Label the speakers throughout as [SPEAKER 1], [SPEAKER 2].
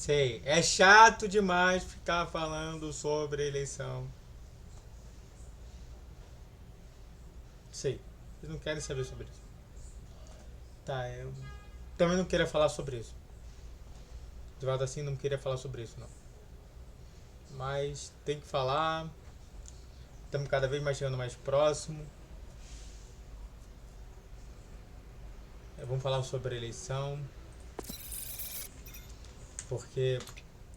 [SPEAKER 1] Sei, é chato demais ficar falando sobre eleição. Sei, vocês não querem saber sobre isso. Tá, eu também não queria falar sobre isso. De lado assim, não queria falar sobre isso, não. Mas tem que falar. Estamos cada vez mais chegando mais próximo. Vamos falar sobre a eleição. Porque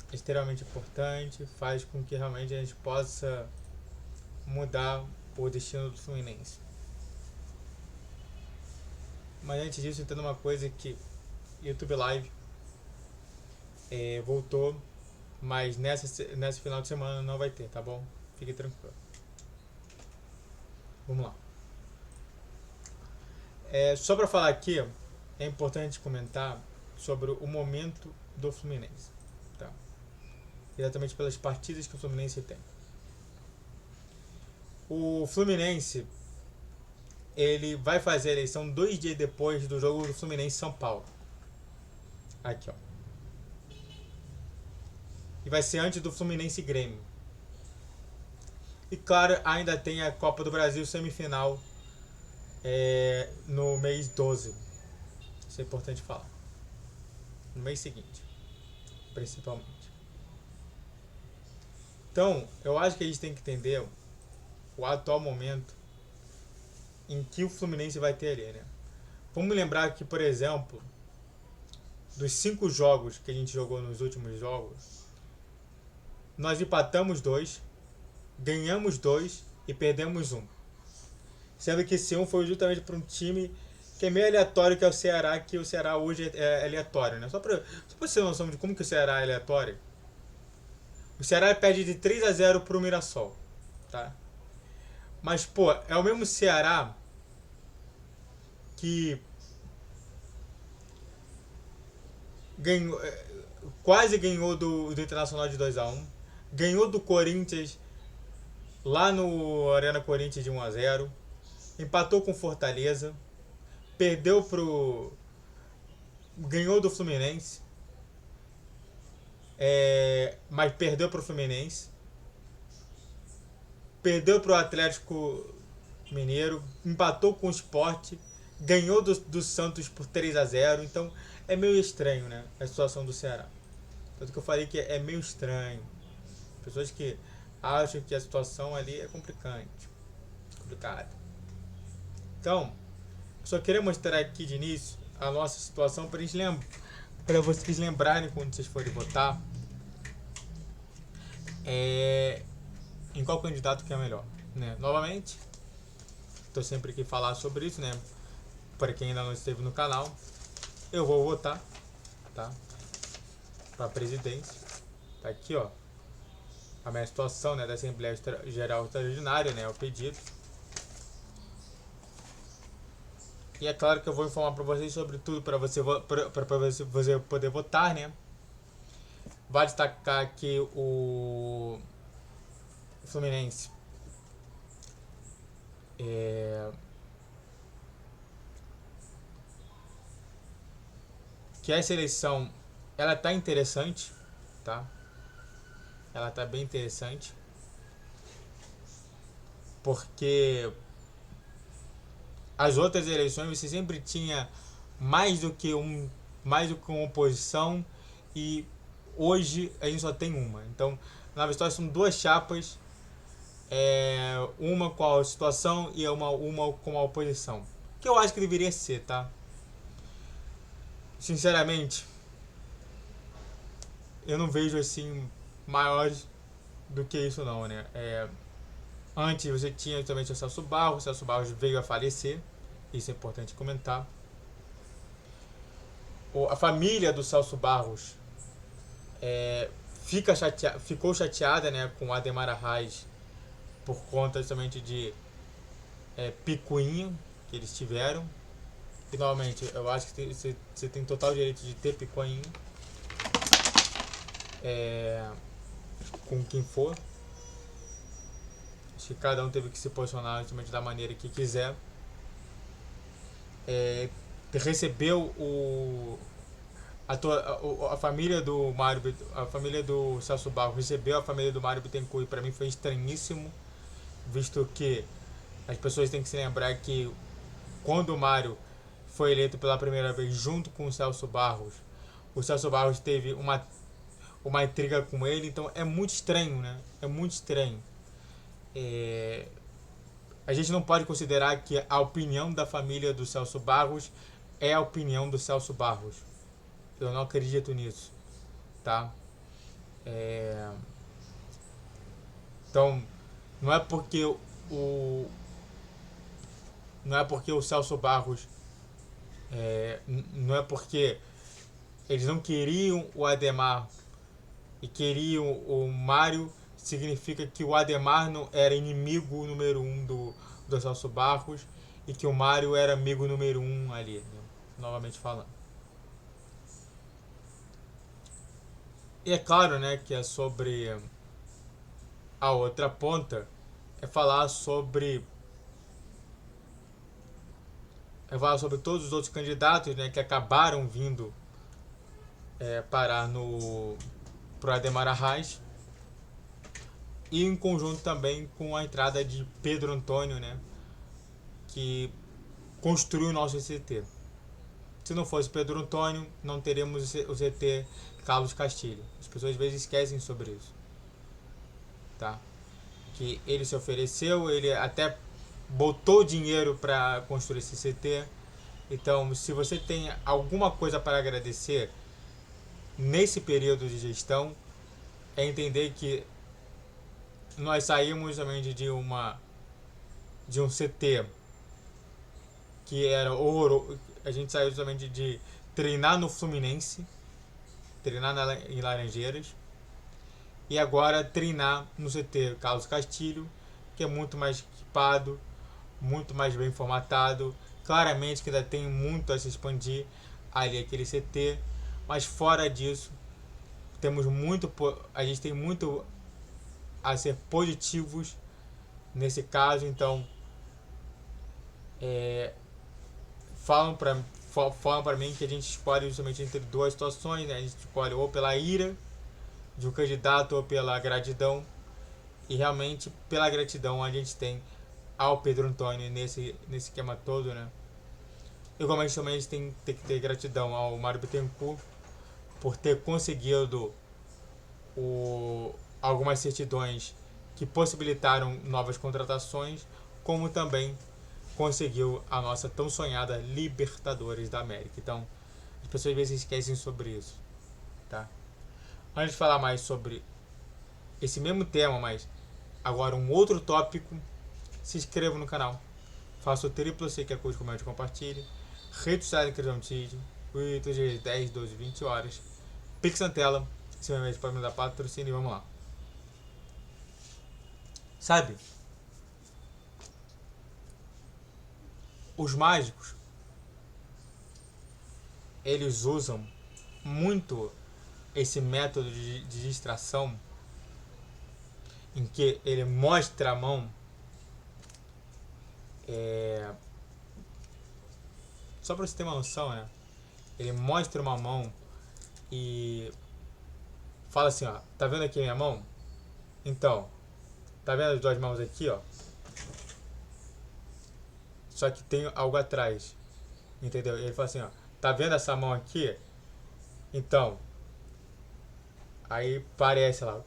[SPEAKER 1] é extremamente importante. Faz com que realmente a gente possa mudar o destino do Fluminense. Mas antes disso, entendo uma coisa que YouTube Live voltou, mas nessa final de semana não vai ter, tá bom? Fique tranquilo. Vamos lá. Só para falar aqui, é importante comentar sobre o momento do Fluminense, tá? Exatamente pelas partidas que o Fluminense tem. O Fluminense ele vai fazer a eleição 2 dias depois do jogo do Fluminense São Paulo. Aqui, ó. E vai ser antes do Fluminense Grêmio. E claro, ainda tem a Copa do Brasil semifinal no mês 12. Isso é importante falar. No mês seguinte, principalmente. Então, eu acho que a gente tem que entender o atual momento em que o Fluminense vai ter ali, né? Vamos lembrar que, por exemplo, dos 5 jogos que a gente jogou nos últimos jogos, nós empatamos 2, ganhamos 2 e perdemos 1. Sendo que esse 1 foi justamente para um time que é meio aleatório, que é o Ceará, que o Ceará hoje é aleatório, né? Só para você ter noção de como que o Ceará é aleatório. O Ceará perde de 3-0 pro Mirassol, tá? Mas, pô, é o mesmo Ceará que ganhou, quase ganhou do Internacional de 2-1, ganhou do Corinthians lá no Arena Corinthians de 1-0, empatou com Fortaleza, perdeu pro... ganhou do Fluminense, mas perdeu pro Fluminense, perdeu pro Atlético Mineiro, empatou com o Sport, ganhou do Santos por 3-0. Então é meio estranho, né, a situação do Ceará. Tanto que eu falei que é meio estranho. Pessoas que acham que a situação ali é complicada. Então, eu só queria mostrar aqui de início a nossa situação para vocês lembrarem quando vocês forem votar em qual candidato que é melhor, né? Novamente, estou sempre aqui falar sobre isso, né? Para quem ainda não esteve no canal, eu vou votar, tá? Para presidência. Tá aqui, ó, a minha situação, né, da Assembleia Geral Extraordinária, né, o pedido. E é claro que eu vou informar para vocês sobre tudo para você poder votar, né? Vai destacar que o Fluminense que essa eleição ela tá interessante, tá? Ela tá bem interessante, porque as outras eleições você sempre tinha mais do que uma oposição, e hoje a gente só tem uma. Então, na verdade, são duas chapas, uma com a situação e uma com a oposição. Que eu acho que deveria ser, tá? Sinceramente, eu não vejo assim maiores do que isso não, né? Antes você tinha também o Celso Barros veio a falecer, isso é importante comentar. A família do Celso Barros ficou chateada, né, com o Ademar Arraes por conta justamente de picuinha que eles tiveram. E novamente, eu acho que você tem total direito de ter picuinha com quem for. Acho que cada um teve que se posicionar justamente da maneira que quiser. Recebeu A família do Mário, a família do Celso Barros recebeu a família do Mário Bittencourt e para mim foi estranhíssimo, visto que as pessoas têm que se lembrar que quando o Mário foi eleito pela primeira vez junto com o Celso Barros teve uma intriga com ele, então é muito estranho, né? É muito estranho. A gente não pode considerar que a opinião da família do Celso Barros é a opinião do Celso Barros. Eu não acredito nisso, tá? Então, não é porque o não é porque o Celso Barros não é porque eles não queriam o Adhemar e queriam o Mário, significa que o Adhemar não era inimigo número 1 do Celso Barros e que o Mário era amigo número 1 ali, né? Novamente falando. E é claro, né, que é sobre a outra ponta, é falar sobre todos os outros candidatos, né, que acabaram vindo parar pro Adhemar Arraes, e em conjunto também com a entrada de Pedro Antônio, né, que construiu o nosso CT. Se não fosse Pedro Antônio, não teríamos o CT Carlos Castilho. As pessoas às vezes esquecem sobre isso, tá? Que ele se ofereceu, ele até botou dinheiro para construir esse CT. Então, se você tem alguma coisa para agradecer nesse período de gestão, é entender que nós saímos somente de um CT que era ouro. A gente saiu somente de treinar no Fluminense, treinar em Laranjeiras, e agora treinar no CT Carlos Castilho, que é muito mais equipado, muito mais bem formatado. Claramente que ainda tem muito a se expandir ali aquele CT, mas fora disso a gente tem muito a ser positivos nesse caso. Então falam para mim que a gente escolhe justamente entre duas situações, né? A gente escolhe ou pela ira de um candidato ou pela gratidão, e realmente pela gratidão a gente tem ao Pedro Antônio nesse esquema todo, né? Igualmente também a gente tem que ter gratidão ao Mário Bittencourt por ter conseguido algumas certidões que possibilitaram novas contratações, como também conseguiu a nossa tão sonhada Libertadores da América. Então, as pessoas às vezes esquecem sobre isso, tá? Antes de falar mais sobre esse mesmo tema, mas agora um outro tópico, se inscreva no canal, faça o triplo C que é curte, comente e compartilhe, rede social de inscrição de vídeo, Twitter 10, 12, 20 horas, Pix na tela, se me para me dar patrocínio, vamos lá. Sabe, os mágicos, eles usam muito esse método de distração, em que ele mostra a mão, só para você ter uma noção, né? Ele mostra uma mão e fala assim, ó, tá vendo aqui a minha mão? Então, tá vendo as duas mãos aqui, ó? Só que tem algo atrás, entendeu? Ele fala assim, ó, tá vendo essa mão aqui? Então, aí parece lá.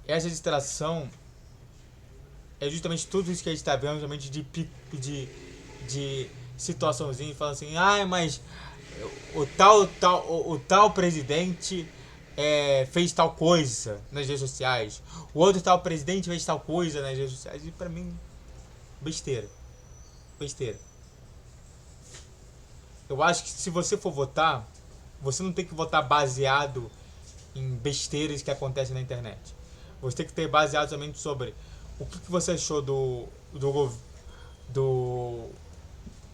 [SPEAKER 1] Essa distração é justamente tudo isso que a gente está vendo, justamente de situaçãozinha, falando assim, mas o tal presidente fez tal coisa nas redes sociais, o outro tal presidente fez tal coisa nas redes sociais, e pra mim, besteira. Eu acho que se você for votar, você não tem que votar baseado em besteiras que acontecem na internet. Você tem que ter baseado somente sobre o que você achou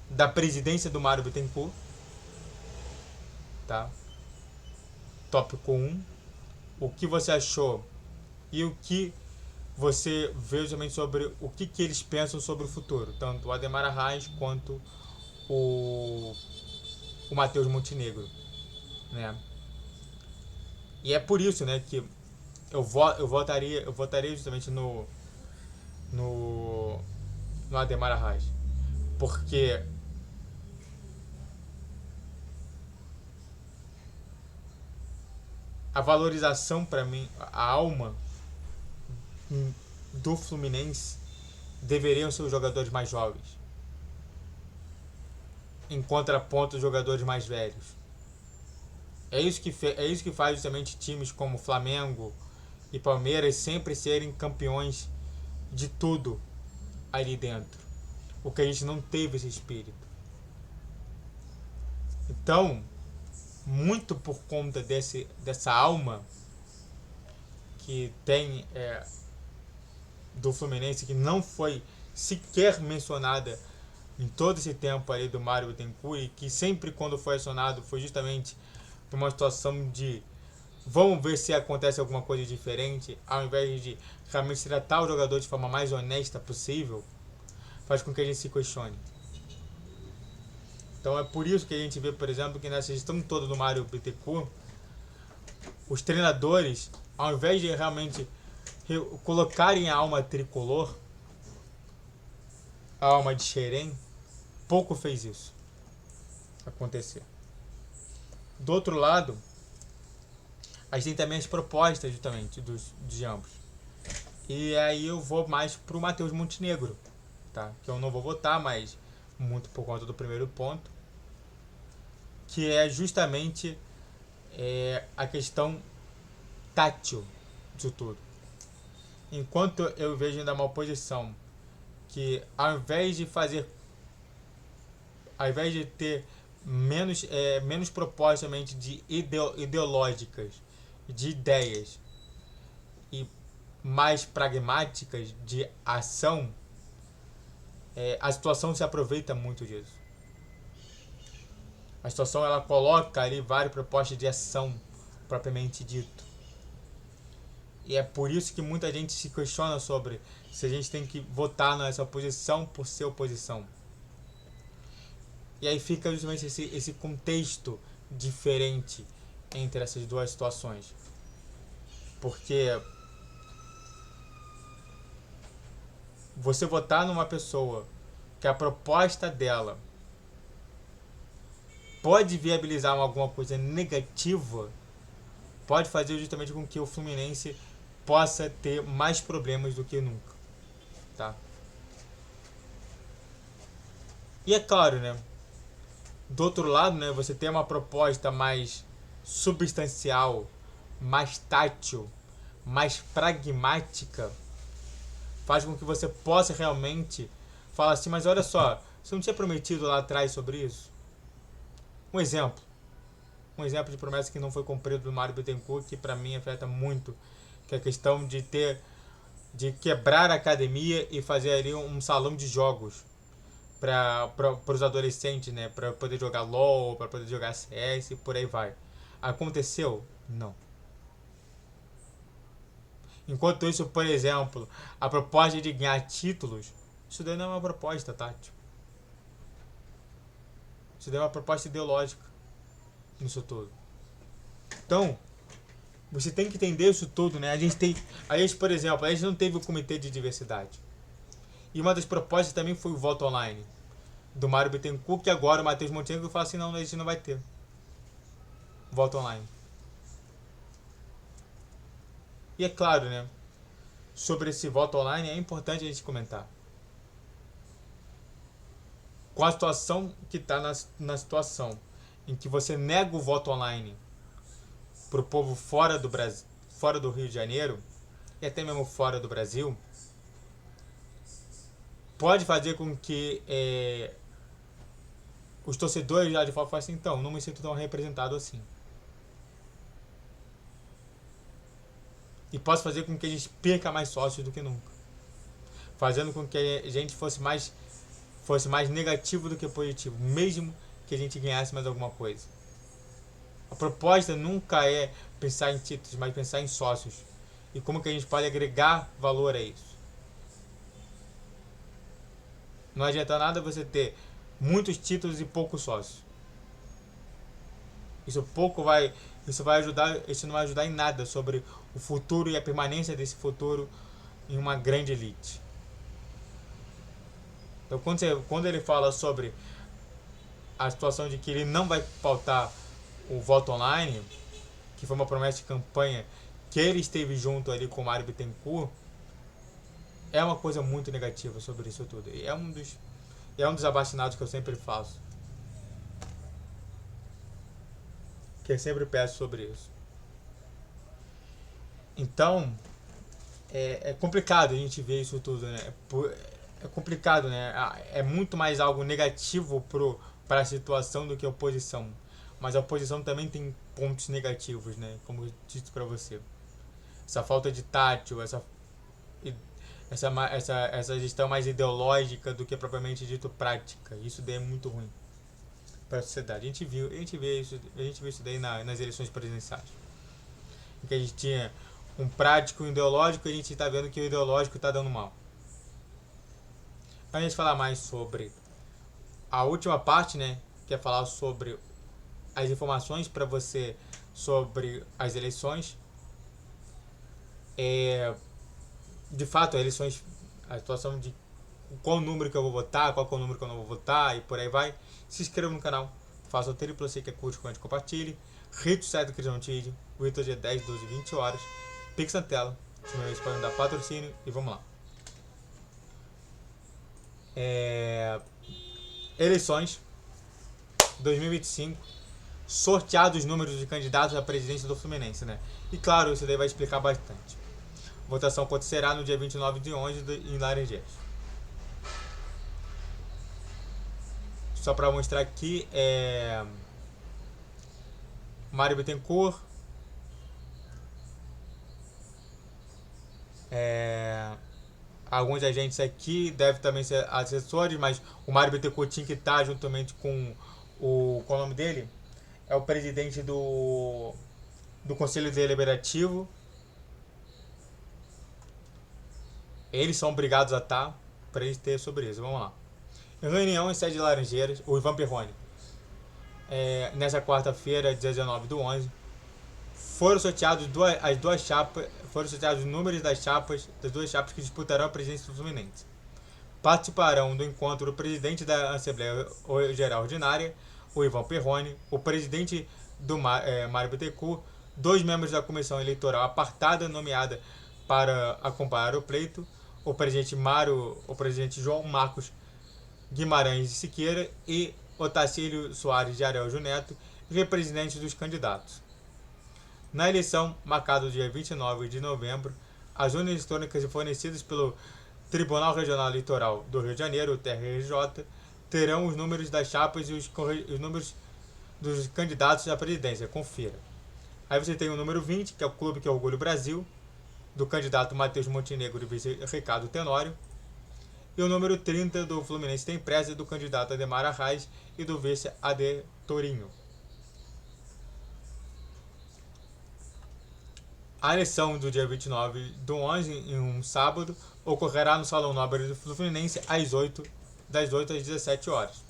[SPEAKER 1] da presidência do Mário Bittencourt, tá? Tópico 1. O que você achou e o que você vê justamente sobre o que eles pensam sobre o futuro, tanto o Adhemar Arraes quanto o o Matheus Montenegro, né? E é por isso, né, que eu votaria justamente no, no Ademar Arraes. Porque a valorização, para mim, a alma do Fluminense deveriam ser os jogadores mais jovens, em contraponto aos jogadores mais velhos. É isso que faz justamente times como Flamengo e Palmeiras sempre serem campeões de tudo ali dentro. Porque a gente não teve esse espírito. Então, muito por conta dessa alma que tem do Fluminense, que não foi sequer mencionada em todo esse tempo ali do Mário Bittencourt, e que sempre quando foi acionado foi justamente por uma situação de vamos ver se acontece alguma coisa diferente, ao invés de realmente tratar o jogador de forma mais honesta possível, faz com que a gente se questione. Então é por isso que a gente vê, por exemplo, que nessa gestão toda do Mário Bittencourt, os treinadores, ao invés de realmente colocarem a alma tricolor, a alma de Xerém, pouco fez isso acontecer. Do outro lado, a gente tem também as propostas justamente de ambos. E aí eu vou mais pro Matheus Montenegro, tá? Que eu não vou votar, mas muito por conta do primeiro ponto, que é justamente a questão tátil disso tudo. Enquanto eu vejo ainda uma oposição que ao invés de ter menos propostas de ideológicas, de ideias e mais pragmáticas de ação, a situação se aproveita muito disso. A situação ela coloca ali várias propostas de ação propriamente dito. E é por isso que muita gente se questiona sobre se a gente tem que votar nessa oposição por ser oposição. E aí fica justamente esse contexto diferente entre essas duas situações. Porque você votar numa pessoa que a proposta dela pode viabilizar alguma coisa negativa, pode fazer justamente com que o Fluminense possa ter mais problemas do que nunca, tá? E é claro, né? Do outro lado, né, você tem uma proposta mais substancial, mais tátil, mais pragmática, faz com que você possa realmente falar assim, mas olha só, você não tinha prometido lá atrás sobre isso? Um exemplo de promessa que não foi cumprido do Mário Bittencourt, que para mim afeta muito, que é a questão de quebrar a academia e fazer ali um salão de jogos para os adolescentes, né, para poder jogar LOL, para poder jogar CS e por aí vai. Aconteceu? Não. Enquanto isso, por exemplo, a proposta de ganhar títulos, isso daí não é uma proposta, Tati. Isso daí é uma proposta ideológica nisso tudo. Então, você tem que entender isso tudo, né? A gente, por exemplo, a gente não teve o comitê de diversidade. E uma das propostas também foi o voto online do Mário Bittencourt, que agora o Matheus Montenegro fala assim, não, a gente não vai ter voto online. E é claro, né? Sobre esse voto online é importante a gente comentar. Com a situação que está na situação em que você nega o voto online para o povo fora do Brasil, fora do Rio de Janeiro e até mesmo fora do Brasil, pode fazer com que os torcedores lá de fora falem assim, então, não me sinto tão representado assim. E posso fazer com que a gente perca mais sócios do que nunca. Fazendo com que a gente fosse mais negativo do que positivo, mesmo que a gente ganhasse mais alguma coisa. A proposta nunca é pensar em títulos, mas pensar em sócios. E como que a gente pode agregar valor a isso. Não adianta nada você ter muitos títulos e poucos sócios. Isso vai ajudar, isso não vai ajudar em nada sobre o futuro e a permanência desse futuro em uma grande elite. Então, quando ele fala sobre a situação de que ele não vai pautar o voto online, que foi uma promessa de campanha, que ele esteve junto ali com o Mário Bittencourt, é uma coisa muito negativa sobre isso tudo. E é um dos abastinados que eu sempre faço. Que eu sempre peço sobre isso. Então, é complicado a gente ver isso tudo, né? É complicado, né? É muito mais algo negativo para a situação do que a oposição. Mas a oposição também tem pontos negativos, né? Como eu disse para você. Essa falta de tátil, essa gestão mais ideológica do que propriamente dito prática. Isso daí é muito ruim para a sociedade. A gente vê isso daí nas eleições presidenciais. Em que a gente tinha um prático e um ideológico, e a gente está vendo que o ideológico está dando mal. Para a gente falar mais sobre a última parte, né, que é falar sobre as informações para você sobre as eleições. De fato, as eleições, a situação de qual número que eu vou votar, qual é o número que eu não vou votar e por aí vai. Se inscreva no canal, faça o triplo C que é curte, comente, compartilhe. Rede social do Cris Montijo, o Ito é 10, 12, 20 horas. Pix na tela, se vocês podem dar patrocínio e vamos lá. Eleições 2025, sorteados os números de candidatos à presidência do Fluminense, né? E claro, isso daí vai explicar bastante. A votação acontecerá no dia 29 de 11 em Laranjeiras. Só para mostrar aqui, Mário Bittencourt, alguns agentes aqui devem também ser assessores, mas o Mário Bittencourt tinha que estar juntamente com qual é o nome dele? É o presidente do Conselho Deliberativo. Eles são obrigados a estar para eles terem sobre isso. Vamos lá. Reunião em sede de Laranjeiras, o Ivan Perrone. Nessa quarta-feira, 19/11, foram sorteados os números das duas chapas que disputarão a presidência do Fluminense. Participarão do encontro o presidente da Assembleia Geral Ordinária, o Ivan Perrone, o presidente do Mário Bittencourt, 2 membros da comissão eleitoral apartada nomeada para acompanhar o pleito, o presidente João Marcos Guimarães de Siqueira e Otacílio Soares de Araújo Neto, representantes dos candidatos. Na eleição, marcada dia 29 de novembro, as urnas eletrônicas fornecidas pelo Tribunal Regional Eleitoral do Rio de Janeiro, o TRJ, terão os números das chapas e os números dos candidatos à presidência. Confira. Aí você tem o número 20, que é o Clube que é Orgulho Brasil, do candidato Matheus Montenegro e vice Ricardo Tenório, e o número 30 do Fluminense Tem Pressa, do candidato Ademar Arraes e do vice Ade Torinho. A eleição do dia 29/11, em um sábado, ocorrerá no Salão Nobre do Fluminense das 8 às 17 horas.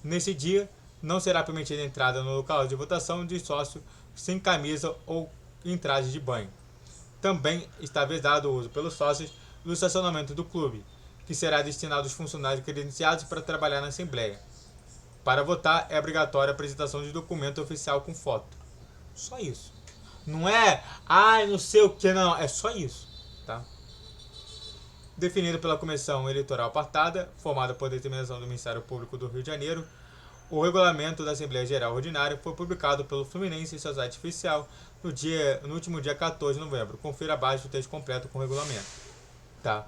[SPEAKER 1] Nesse dia, não será permitida a entrada no local de votação de sócio sem camisa ou em traje de banho. Também está vedado o uso pelos sócios do estacionamento do clube, que será destinado aos funcionários credenciados para trabalhar na Assembleia. Para votar, é obrigatória a apresentação de documento oficial com foto. Só isso. Não é, não sei o que, não. É só isso, tá? Definido pela Comissão Eleitoral Apartada, formada por determinação do Ministério Público do Rio de Janeiro, o regulamento da Assembleia Geral Ordinária foi publicado pelo Fluminense em seu site oficial no último dia 14 de novembro. Confira abaixo o texto completo com o regulamento. Tá?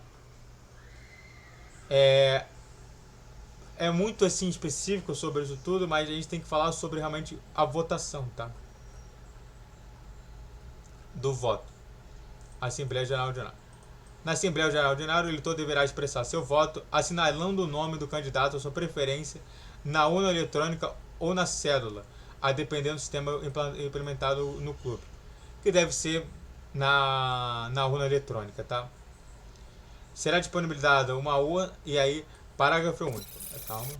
[SPEAKER 1] É muito assim específico sobre isso tudo, mas a gente tem que falar sobre realmente a votação, tá? Do voto. Assembleia Geral Ordinária. Na Assembleia Geral Ordinária, o eleitor deverá expressar seu voto assinalando o nome do candidato à sua preferência na urna eletrônica ou na cédula, a depender do sistema implementado no clube, que deve ser na urna eletrônica, tá? Será disponibilizada uma urna e aí, parágrafo único. Calma.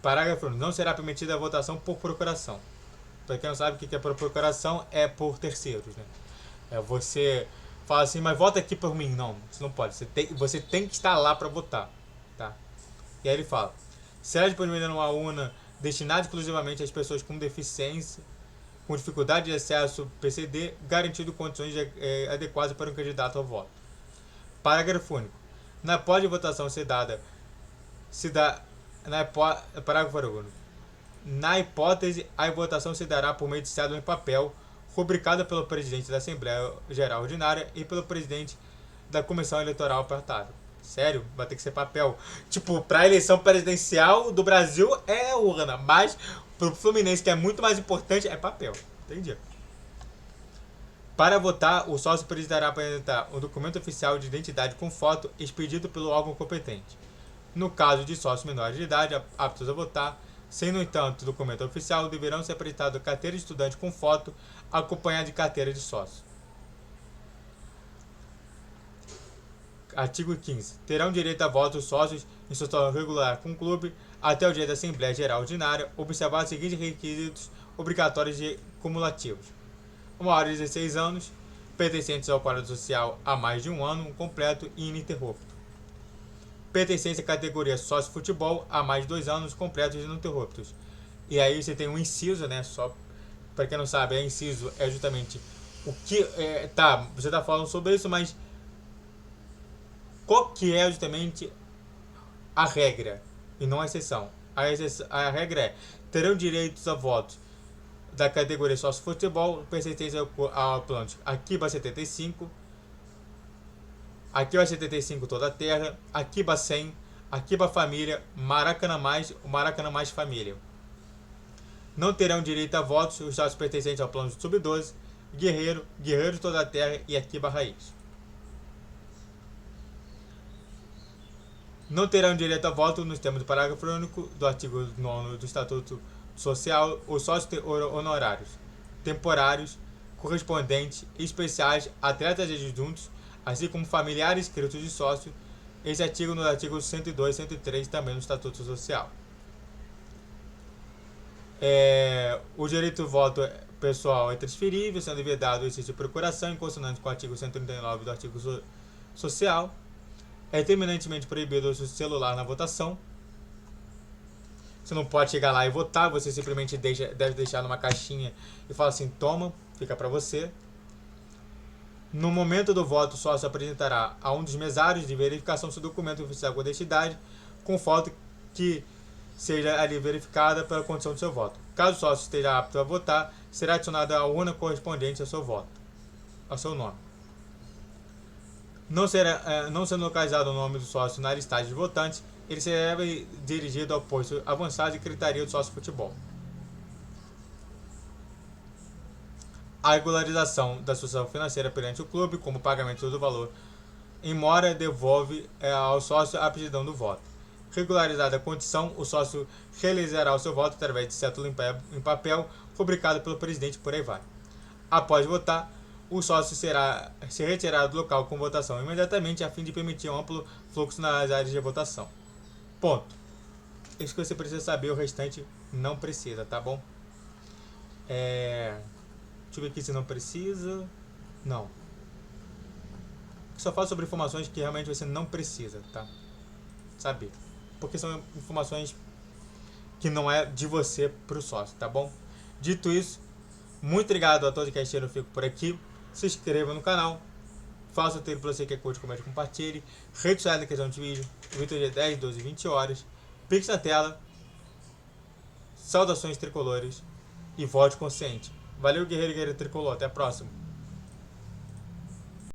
[SPEAKER 1] Parágrafo 1. Não será permitida a votação por procuração. Para quem não sabe o que é por procuração, é por terceiros, né? É você fala assim, mas vota aqui por mim. Não, você não pode. Você tem que estar lá para votar, tá? E aí ele fala: será disponibilizada uma urna destinada exclusivamente às pessoas com deficiência, com dificuldade de acesso PCD, garantindo condições adequadas para um candidato ao voto. Parágrafo único. Na hipótese de votação ser dada, parágrafo único. Na hipótese, a votação se dará por meio de cédula em papel, rubricada pelo presidente da Assembleia Geral Ordinária e pelo presidente da Comissão Eleitoral Apartada. Sério? Vai ter que ser papel. Tipo, pra eleição presidencial do Brasil é urna, mas pro Fluminense, que é muito mais importante, é papel. Entendi. Para votar, o sócio precisará apresentar um documento oficial de identidade com foto expedido pelo órgão competente. No caso de sócios menores de idade aptos a votar, sem, no entanto, documento oficial, deverão ser apresentados carteira de estudante com foto, acompanhada de carteira de sócio. Artigo 15. Terão direito a voto os sócios em situação regular com o clube até o dia da Assembleia Geral Ordinária, observar os seguintes requisitos obrigatórios e cumulativos: maior de 16 anos, pertencentes ao quadro social há mais de um ano, completo e ininterrupto. Pertencência à categoria sócio-futebol há mais de 2 anos, completos e ininterruptos. E aí você tem um inciso, né? Só para quem não sabe, inciso é justamente o que... tá, você tá falando sobre isso, mas qual que é justamente a regra e não a exceção? A regra é: terão direitos a votos da categoria sócio-futebol, pertencência ao plano Aquiba 75, Aquiba 75 toda a terra, Aquiba 100, Aquiba família, Maracanã mais família. Não terão direito a votos os sócios pertencentes ao plano sub-12, Guerreiro toda a terra e Aquiba raiz. Não terão direito a voto nos termos do parágrafo único do artigo 9 do Estatuto Social os sócios honorários, temporários, correspondentes, especiais, atletas e adjuntos, assim como familiares inscritos de sócio. Esse artigo no artigo 102 e 103 também no Estatuto Social. O direito de voto pessoal é transferível, sendo vedado o exercício de procuração em consonância com o artigo 139 do artigo social. É terminantemente proibido o uso celular na votação. Você não pode chegar lá e votar, você simplesmente deve deixar numa caixinha e falar assim: toma, fica para você. No momento do voto, o sócio apresentará a um dos mesários de verificação seu documento oficial com identidade, com foto que seja ali verificada pela condição do seu voto. Caso o sócio esteja apto a votar, será adicionada a urna correspondente ao seu voto, ao seu nome. Não sendo localizado o nome do sócio na listagem de votantes, ele será dirigido ao posto avançado de secretaria do sócio futebol. A regularização da situação financeira perante o clube, como pagamento do valor em mora, devolve ao sócio a aptidão do voto. Regularizada a condição, o sócio realizará o seu voto através de cédula em papel, rubricado pelo presidente, por aí vai. Após votar, o sócio será retirado do local com votação imediatamente, a fim de permitir um amplo fluxo nas áreas de votação. Ponto. Isso que você precisa saber, o restante não precisa, tá bom? Deixa eu ver aqui se não precisa. Não. Só falo sobre informações que realmente você não precisa, tá? Saber. Porque são informações que não é de você pro sócio, tá bom? Dito isso, muito obrigado a todos que assistiram, eu fico por aqui. Se inscreva no canal, faça o tempo para você que curte, comente, compartilhe. Rede social na questão de vídeo, vídeo de 10, 12, 20 horas. Pix na tela. Saudações tricolores e vote consciente. Valeu, guerreiro e guerreiro tricolor. Até a próxima.